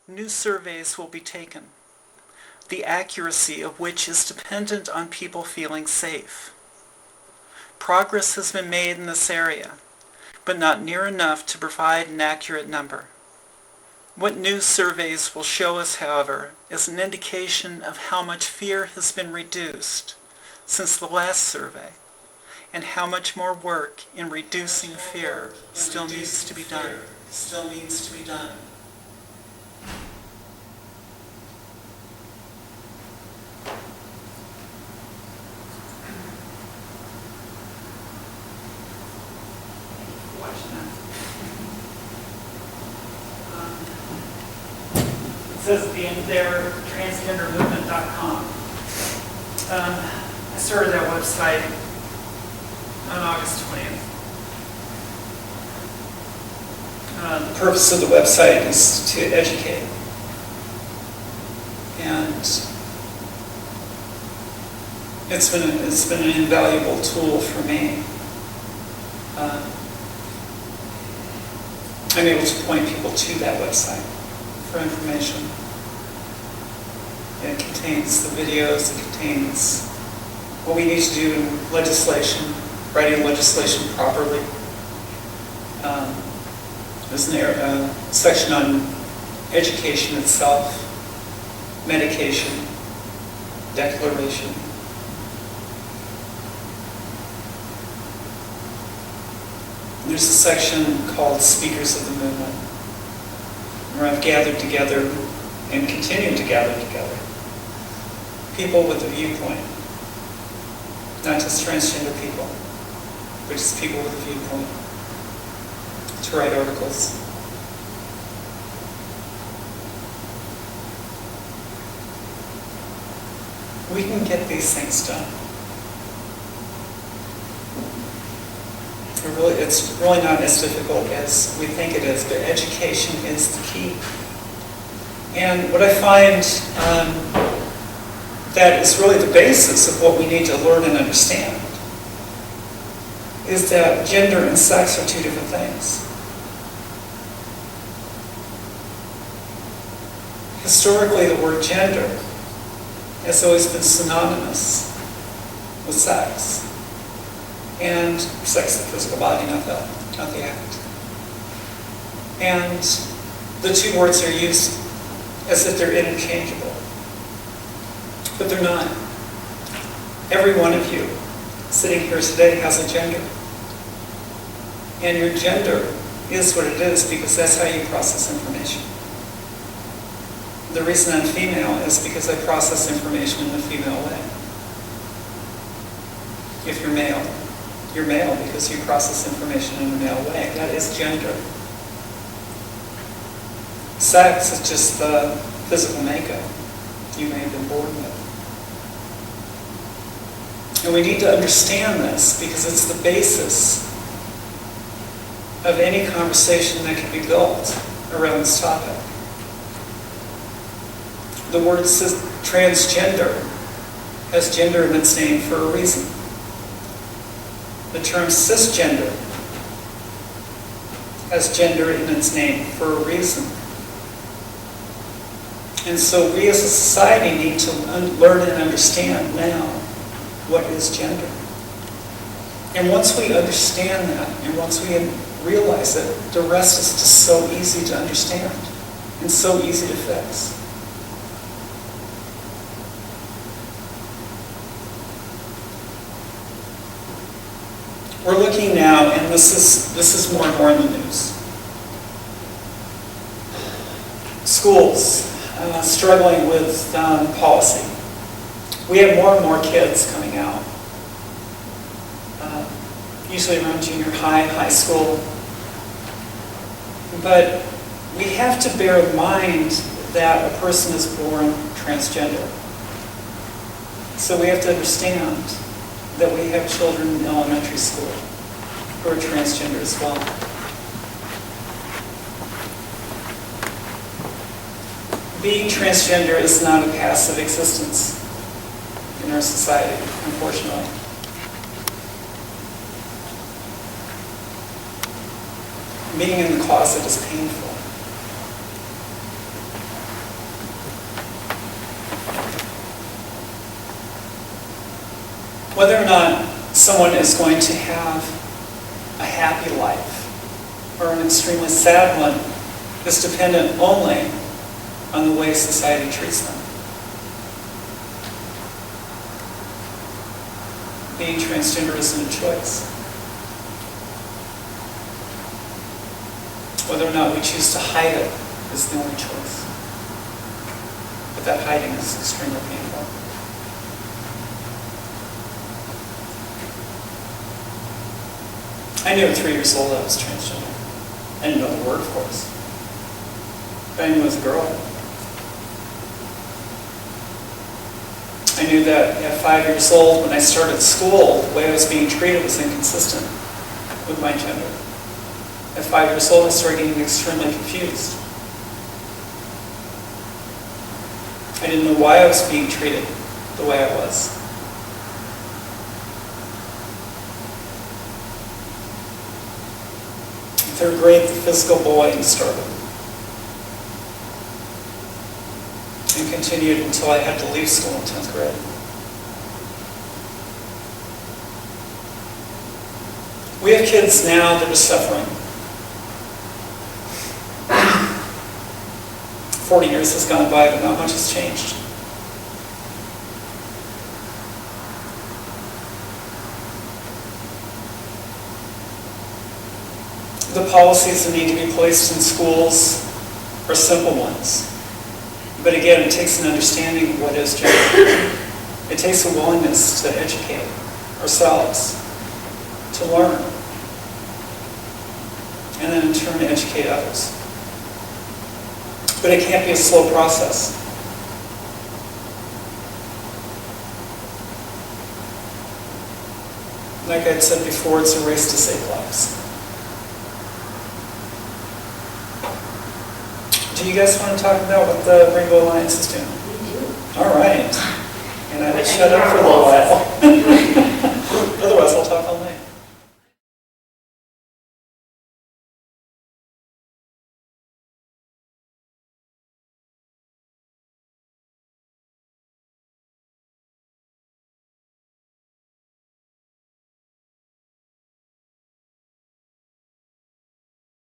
New surveys will be taken, the accuracy of which is dependent on people feeling safe. Progress has been made in this area, but not near enough to provide an accurate number. What new surveys will show us, however, is an indication of how much fear has been reduced since the last survey, and how much more work in reducing fear still needs to be done. It says at the end there, transgendermovement.com. I started that website on August 20th. The purpose of the website is to educate. And it's been an invaluable tool for me. I'm able to point people to that website for information. It contains the videos, it contains what we need to do in legislation, writing legislation properly. There's a section on education itself, medication, declaration. There's a section called Speakers of the Movement, where I've gathered together and continue to gather together people with a viewpoint, not just transgender people, but just people with a viewpoint, to write articles. We can get these things done. It's really not as difficult as we think it is, but education is the key. And what I find that is really the basis of what we need to learn and understand is that gender and sex are two different things. Historically, the word gender has always been synonymous with sex. And sex, the physical body, not the act. And the two words are used as if they're interchangeable. But they're not. Every one of you sitting here today has a gender. And your gender is what it is because that's how you process information. The reason I'm female is because I process information in a female way. If you're male because you process information in a male way. That is gender. Sex is just the physical makeup you may have been born with. And we need to understand this because it's the basis of any conversation that can be built around this topic. The word transgender has gender in its name for a reason. The term cisgender has gender in its name for a reason. And so we as a society need to learn and understand now what is gender. And once we understand that, and once we realize it, the rest is just so easy to understand and so easy to fix. We're looking now, and this is more and more in the news. Schools struggling with policy. We have more and more kids coming out, usually around junior high school. But we have to bear in mind that a person is born transgender. So we have to understand that we have children in elementary school who are transgender as well. Being transgender is not a passive existence in our society, unfortunately. Being in the closet is painful. Whether or not someone is going to have a happy life or an extremely sad one is dependent only on the way society treats them. Being transgender isn't a choice. Whether or not we choose to hide it is the only choice. But that hiding is extremely painful. I knew at 3 years old I was transgender. I didn't know the word, of course. But I knew I was a girl. I knew that at 5 years old, when I started school, the way I was being treated was inconsistent with my gender. At 5 years old, I started getting extremely confused. I didn't know why I was being treated the way I was. In 3rd grade, the physical bullying started. And continued until I had to leave school in 10th grade. We have kids now that are suffering. 40 years has gone by, but not much has changed. The policies that need to be placed in schools are simple ones. But again, it takes an understanding of what is gender. It takes a willingness to educate ourselves, to learn, and then in turn educate others. But it can't be a slow process. Like I said before, it's a race to save lives. Do you guys want to talk about what the Rainbow Alliance is doing? We do. All right. And I will shut up for a little while. Otherwise, I'll talk all night.